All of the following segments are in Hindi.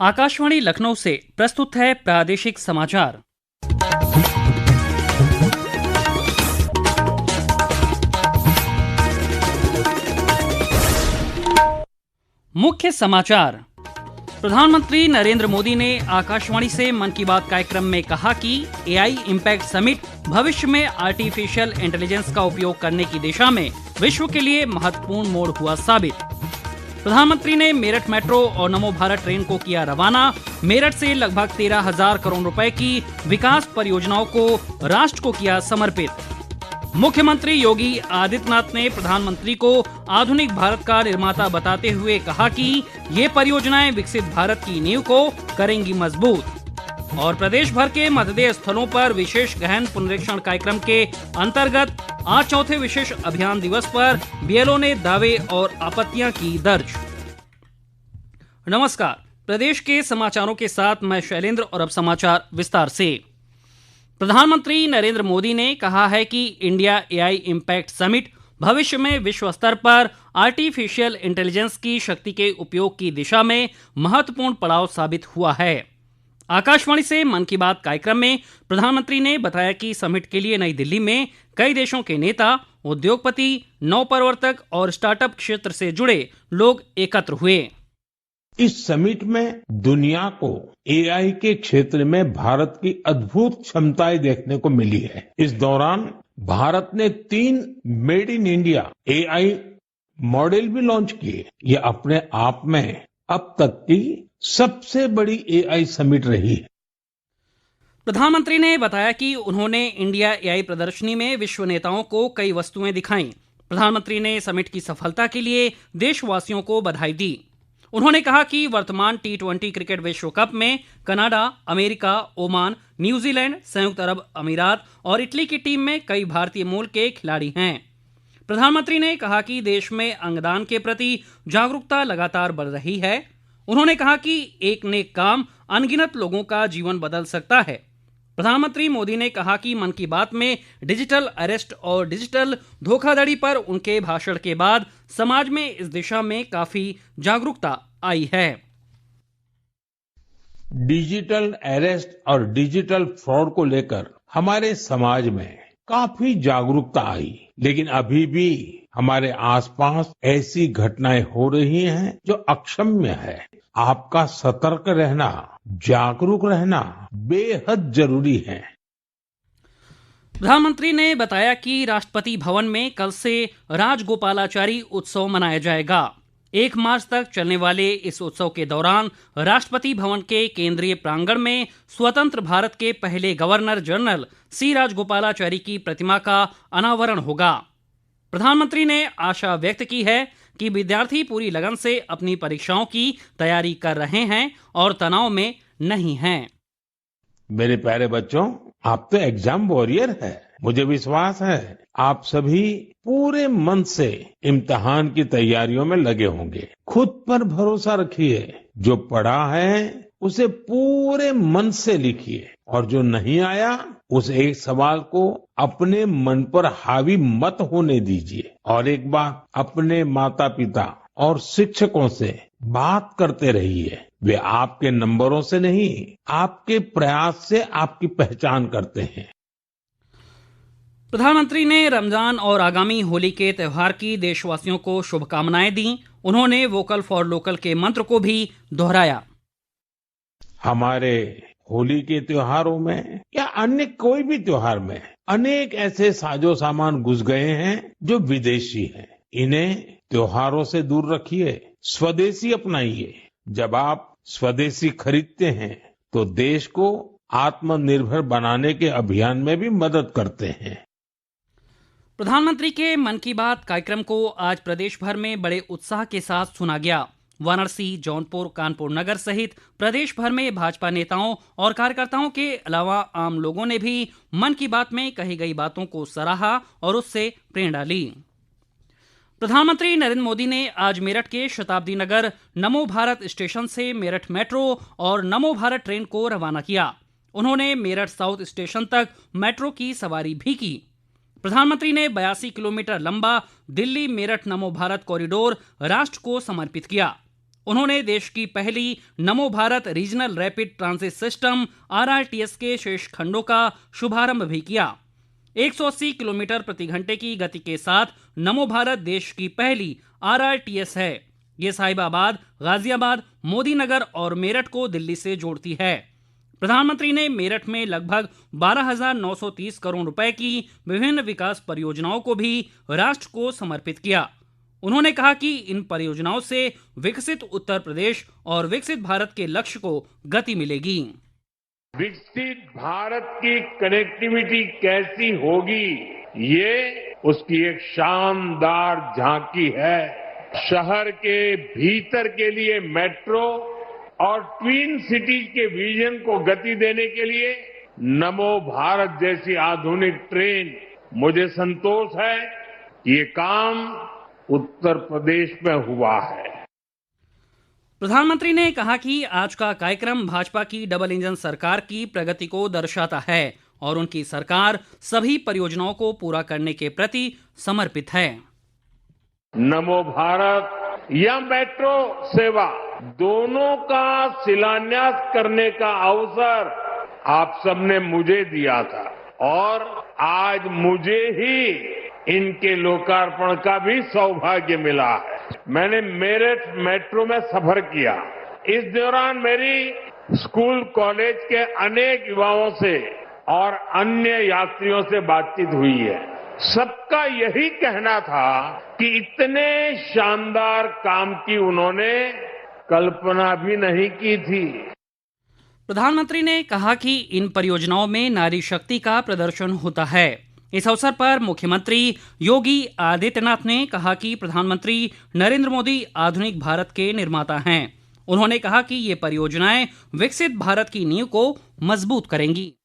आकाशवाणी लखनऊ से प्रस्तुत है प्रादेशिक समाचार। मुख्य समाचार। प्रधानमंत्री नरेंद्र मोदी ने आकाशवाणी से मन की बात कार्यक्रम में कहा कि एआई इम्पैक्ट समिट भविष्य में आर्टिफिशियल इंटेलिजेंस का उपयोग करने की दिशा में विश्व के लिए महत्वपूर्ण मोड़ हुआ साबित। प्रधानमंत्री ने मेरठ मेट्रो और नमो भारत ट्रेन को किया रवाना। मेरठ से लगभग 13,000 करोड़ रुपए की विकास परियोजनाओं को राष्ट्र को किया समर्पित। मुख्यमंत्री योगी आदित्यनाथ ने प्रधानमंत्री को आधुनिक भारत का निर्माता बताते हुए कहा कि ये परियोजनाएं विकसित भारत की नींव को करेंगी मजबूत। और प्रदेश भर के मतदेय स्थलों पर विशेष गहन पुनरीक्षण कार्यक्रम के अंतर्गत आज चौथे विशेष अभियान दिवस पर बीएलओ ने दावे और आपत्तियां की दर्ज। नमस्कार, प्रदेश के समाचारों के साथ मैं शैलेंद्र और अब समाचार विस्तार से। प्रधानमंत्री नरेंद्र मोदी ने कहा है कि इंडिया एआई इम्पैक्ट समिट भविष्य में विश्व स्तर पर आर्टिफिशियल इंटेलिजेंस की शक्ति के उपयोग की दिशा में महत्वपूर्ण पड़ाव साबित हुआ है। आकाशवाणी से मन की बात कार्यक्रम में प्रधानमंत्री ने बताया कि समिट के लिए नई दिल्ली में कई देशों के नेता, उद्योगपति, नवप्रवर्तक और स्टार्टअप क्षेत्र से जुड़े लोग एकत्र हुए। इस समिट में दुनिया को एआई के क्षेत्र में भारत की अद्भुत क्षमताएं देखने को मिली है। इस दौरान भारत ने 3 made in India AI model भी लॉन्च किए। ये अपने आप में अब तक की सबसे बड़ी एआई समिट रही है। प्रधानमंत्री ने बताया कि उन्होंने इंडिया एआई प्रदर्शनी में विश्व नेताओं को कई वस्तुएं दिखाईं। प्रधानमंत्री ने समिट की सफलता के लिए देशवासियों को बधाई दी। उन्होंने कहा कि वर्तमान T20 क्रिकेट विश्व कप में कनाडा, अमेरिका, ओमान, न्यूजीलैंड, संयुक्त अरब अमीरात और इटली की टीम में कई भारतीय मूल के खिलाड़ी हैं। प्रधानमंत्री ने कहा कि देश में अंगदान के प्रति जागरूकता लगातार बढ़ रही है। उन्होंने कहा कि एक नेक काम अनगिनत लोगों का जीवन बदल सकता है। प्रधानमंत्री मोदी ने कहा कि मन की बात में डिजिटल अरेस्ट और डिजिटल धोखाधड़ी पर उनके भाषण के बाद समाज में इस दिशा में काफी जागरूकता आई है। डिजिटल अरेस्ट और डिजिटल फ्रॉड को लेकर हमारे समाज में काफी जागरूकता आई, लेकिन अभी भी हमारे आसपास ऐसी घटनाएं हो रही हैं जो अक्षम्य है। आपका सतर्क रहना, जागरूक रहना बेहद जरूरी है। प्रधानमंत्री ने बताया कि राष्ट्रपति भवन में कल से राजगोपालाचारी उत्सव मनाया जाएगा। 1 मार्च तक चलने वाले इस उत्सव के दौरान राष्ट्रपति भवन के केंद्रीय प्रांगण में स्वतंत्र भारत के पहले गवर्नर जनरल सी राजगोपालाचारी की प्रतिमा का अनावरण होगा। प्रधानमंत्री ने आशा व्यक्त की है कि विद्यार्थी पूरी लगन से अपनी परीक्षाओं की तैयारी कर रहे हैं और तनाव में नहीं हैं। मेरे प्यारे बच्चों, आप तो एग्जाम वॉरियर है। मुझे विश्वास है आप सभी पूरे मन से इम्तिहान की तैयारियों में लगे होंगे। खुद पर भरोसा रखिए। जो पढ़ा है उसे पूरे मन से लिखिए और जो नहीं आया उस एक सवाल को अपने मन पर हावी मत होने दीजिए। और एक बात, अपने माता पिता और शिक्षकों से बात करते रहिए। वे आपके नंबरों से नहीं, आपके प्रयास से आपकी पहचान करते हैं। प्रधानमंत्री ने रमजान और आगामी होली के त्यौहार की देशवासियों को शुभकामनाएं दी। उन्होंने वोकल फॉर लोकल के मंत्र को भी दोहराया। हमारे होली के त्योहारों में या अन्य कोई भी त्योहार में अनेक ऐसे साजो सामान घुस गए हैं जो विदेशी हैं। इन्हें त्योहारों से दूर रखिए, स्वदेशी अपनाइए। जब आप स्वदेशी खरीदते हैं तो देश को आत्मनिर्भर बनाने के अभियान में भी मदद करते हैं। प्रधानमंत्री के मन की बात कार्यक्रम को आज प्रदेश भर में बड़े उत्साह के साथ सुना गया। वाराणसी, जौनपुर, कानपुर नगर सहित प्रदेश भर में भाजपा नेताओं और कार्यकर्ताओं के अलावा आम लोगों ने भी मन की बात में कही गई बातों को सराहा और उससे प्रेरणा ली। प्रधानमंत्री नरेंद्र मोदी ने आज मेरठ के शताब्दी नगर नमो भारत स्टेशन से मेरठ मेट्रो और नमो भारत ट्रेन को रवाना किया। उन्होंने मेरठ साउथ स्टेशन तक मेट्रो की सवारी भी की। प्रधानमंत्री ने 82 किलोमीटर लंबा दिल्ली मेरठ नमो भारत कॉरिडोर राष्ट्र को समर्पित किया। उन्होंने देश की पहली नमो Bharat regional rapid transit system RRTS के शेष खंडों का शुभारंभ भी किया। 180 किलोमीटर प्रति घंटे की गति के साथ नमो भारत देश की पहली RRTS है। ये साहिबाबाद, गाजियाबाद, मोदीनगर और मेरठ को दिल्ली से जोड़ती है। प्रधानमंत्री ने मेरठ में लगभग 12,930 करोड़ रुपए की विभिन्न विकास परियोजनाओं को भी राष्ट्र को समर्पित किया। उन्होंने कहा कि इन परियोजनाओं से विकसित उत्तर प्रदेश और विकसित भारत के लक्ष्य को गति मिलेगी। विकसित भारत की कनेक्टिविटी कैसी होगी, ये उसकी एक शानदार झांकी है। शहर के भीतर के लिए मेट्रो और ट्विन सिटीज के विजन को गति देने के लिए नमो भारत जैसी आधुनिक ट्रेन, मुझे संतोष है कि ये काम उत्तर प्रदेश में हुआ है। प्रधानमंत्री ने कहा कि आज का कार्यक्रम भाजपा की डबल इंजन सरकार की प्रगति को दर्शाता है और उनकी सरकार सभी परियोजनाओं को पूरा करने के प्रति समर्पित है। नमो भारत या मेट्रो सेवा दोनों का शिलान्यास करने का अवसर आप सबने मुझे दिया था और आज मुझे ही इनके लोकार्पण का भी सौभाग्य मिला है। मैंने मेरठ मेट्रो में सफर किया। इस दौरान मेरी स्कूल कॉलेज के अनेक युवाओं से और अन्य यात्रियों से बातचीत हुई है। सबका यही कहना था कि इतने शानदार काम की उन्होंने कल्पना भी नहीं की थी। प्रधानमंत्री ने कहा कि इन परियोजनाओं में नारी शक्ति का प्रदर्शन होता है। इस अवसर पर मुख्यमंत्री योगी आदित्यनाथ ने कहा कि प्रधानमंत्री नरेंद्र मोदी आधुनिक भारत के निर्माता हैं। उन्होंने कहा कि ये परियोजनाएं विकसित भारत की नींव को मजबूत करेंगी।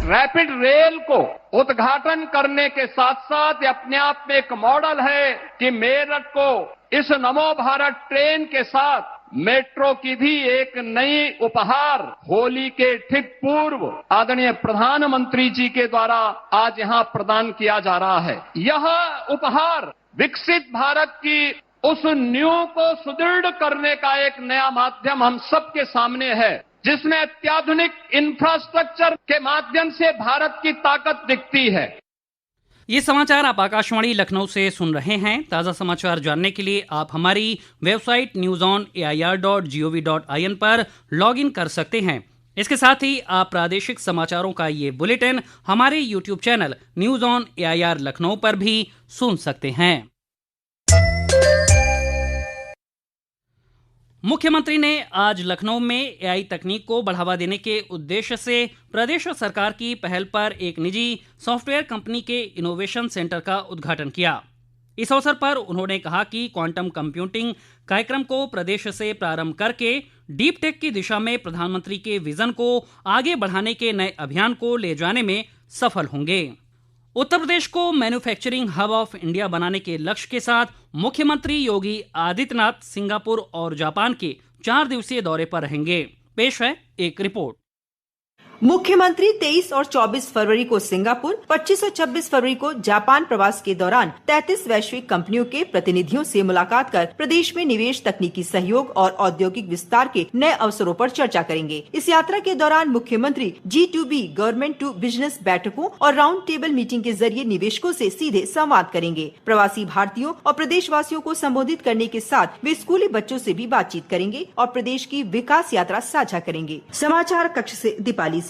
रैपिड रेल को उद्घाटन करने के साथ साथ अपने आप में एक मॉडल है कि मेरठ को इस नमो भारत ट्रेन के साथ मेट्रो की भी एक नई उपहार होली के ठीक पूर्व आदरणीय प्रधानमंत्री जी के द्वारा आज यहां प्रदान किया जा रहा है। यह उपहार विकसित भारत की उस नींव को सुदृढ़ करने का एक नया माध्यम हम सबके सामने है, जिसमें अत्याधुनिक इंफ्रास्ट्रक्चर के माध्यम से भारत की ताकत दिखती है। ये समाचार आप आकाशवाणी लखनऊ से सुन रहे हैं। ताज़ा समाचार जानने के लिए आप हमारी वेबसाइट newsonair.gov.in पर लॉगिन कर सकते हैं। इसके साथ ही आप प्रादेशिक समाचारों का ये बुलेटिन हमारे YouTube channel news on AIR Lucknow पर भी सुन सकते हैं। मुख्यमंत्री ने आज लखनऊ में एआई तकनीक को बढ़ावा देने के उद्देश्य से प्रदेश सरकार की पहल पर एक निजी सॉफ्टवेयर कंपनी के इनोवेशन सेंटर का उद्घाटन किया। इस अवसर पर उन्होंने कहा कि क्वांटम कंप्यूटिंग कार्यक्रम को प्रदेश से प्रारंभ करके डीप टेक की दिशा में प्रधानमंत्री के विजन को आगे बढ़ाने के नए अभियान को ले जाने में सफल होंगे। उत्तर प्रदेश को मैन्युफैक्चरिंग हब ऑफ इंडिया बनाने के लक्ष्य के साथ मुख्यमंत्री योगी आदित्यनाथ सिंगापुर और जापान के 4 दिवसीय दौरे पर रहेंगे। पेश है एक रिपोर्ट। मुख्यमंत्री 23 और 24 फरवरी को सिंगापुर, 25 और 26 फरवरी को जापान प्रवास के दौरान 33 वैश्विक कंपनियों के प्रतिनिधियों से मुलाकात कर प्रदेश में निवेश, तकनीकी सहयोग और औद्योगिक विस्तार के नए अवसरों पर चर्चा करेंगे। इस यात्रा के दौरान मुख्यमंत्री G2B गवर्नमेंट टू बिजनेस बैठकों और राउंड टेबल मीटिंग के जरिए निवेशकों से सीधे संवाद करेंगे। प्रवासी भारतीयों और प्रदेशवासियों को संबोधित करने के साथ वे स्कूली बच्चों से भी बातचीत करेंगे और प्रदेश की विकास यात्रा साझा करेंगे। समाचार कक्ष से दीपाली।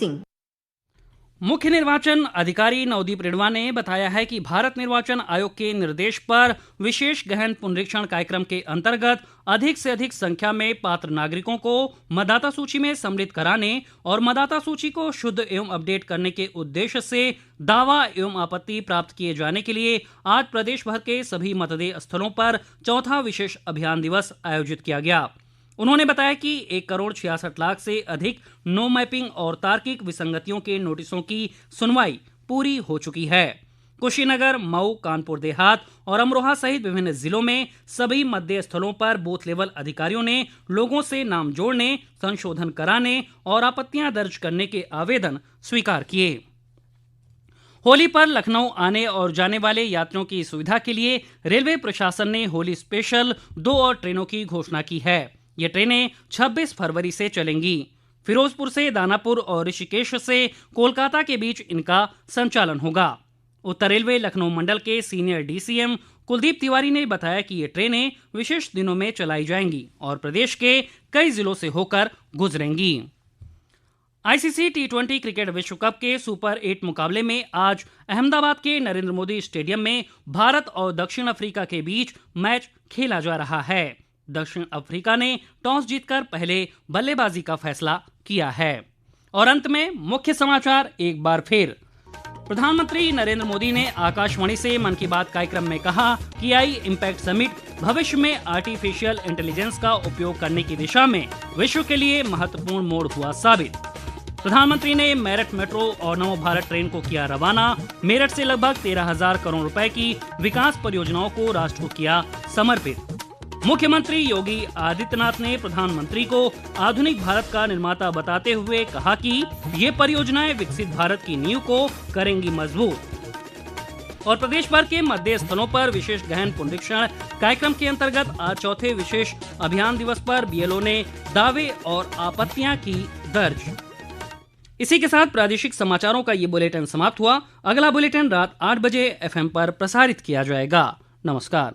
मुख्य निर्वाचन अधिकारी नवदीप रिढ़वा ने बताया है कि भारत निर्वाचन आयोग के निर्देश पर विशेष गहन पुनरीक्षण कार्यक्रम के अंतर्गत अधिक से अधिक संख्या में पात्र नागरिकों को मतदाता सूची में सम्मिलित कराने और मतदाता सूची को शुद्ध एवं अपडेट करने के उद्देश्य से दावा एवं आपत्ति प्राप्त किए जाने के लिए आज प्रदेश भर के सभी मतदेय स्थलों पर चौथा विशेष अभियान दिवस आयोजित किया गया। उन्होंने बताया कि 1,66,00,000 से अधिक नो मैपिंग और तार्किक विसंगतियों के नोटिसों की सुनवाई पूरी हो चुकी है। कुशीनगर, मऊ, कानपुर देहात और अमरोहा सहित विभिन्न जिलों में सभी मतदेय स्थलों पर बूथ लेवल अधिकारियों ने लोगों से नाम जोड़ने, संशोधन कराने और आपत्तियां दर्ज करने के आवेदन स्वीकार किए। होली पर लखनऊ आने और जाने वाले यात्रियों की सुविधा के लिए रेलवे प्रशासन ने होली स्पेशल 2 और ट्रेनों की घोषणा की है। ये ट्रेनें 26 फरवरी से चलेंगी। फिरोजपुर से दानापुर और ऋषिकेश से कोलकाता के बीच इनका संचालन होगा। उत्तर रेलवे लखनऊ मंडल के सीनियर DCM कुलदीप तिवारी ने बताया कि ये ट्रेनें विशेष दिनों में चलाई जाएंगी और प्रदेश के कई जिलों से होकर गुजरेंगी। ICC T20 क्रिकेट विश्व कप के सुपर 8 मुकाबले में आज अहमदाबाद के नरेंद्र मोदी स्टेडियम में भारत और दक्षिण अफ्रीका के बीच मैच खेला जा रहा है। दक्षिण अफ्रीका ने टॉस जीतकर पहले बल्लेबाजी का फैसला किया है। और अंत में मुख्य समाचार एक बार फिर। प्रधानमंत्री नरेंद्र मोदी ने आकाशवाणी से मन की बात कार्यक्रम में कहा कि AI इम्पैक्ट समिट भविष्य में आर्टिफिशियल इंटेलिजेंस का उपयोग करने की दिशा में विश्व के लिए महत्वपूर्ण मोड़ हुआ साबित। प्रधानमंत्री ने मेरठ मेट्रो और नमो भारत ट्रेन को किया रवाना। मेरठ से लगभग 13,000 करोड़ रुपए की विकास परियोजनाओं को राष्ट्र को किया समर्पित। मुख्यमंत्री योगी आदित्यनाथ ने प्रधानमंत्री को आधुनिक भारत का निर्माता बताते हुए कहा कि ये परियोजनाएं विकसित भारत की नींव को करेंगी मजबूत। और प्रदेश भर के मध्य स्थलों पर विशेष गहन पुनरीक्षण कार्यक्रम के अंतर्गत आज चौथे विशेष अभियान दिवस पर BLO ने दावे और आपत्तियां की दर्ज। इसी के साथ प्रादेशिक समाचारों का ये बुलेटिन समाप्त हुआ। अगला बुलेटिन रात 8 बजे FM पर प्रसारित किया जाएगा। नमस्कार।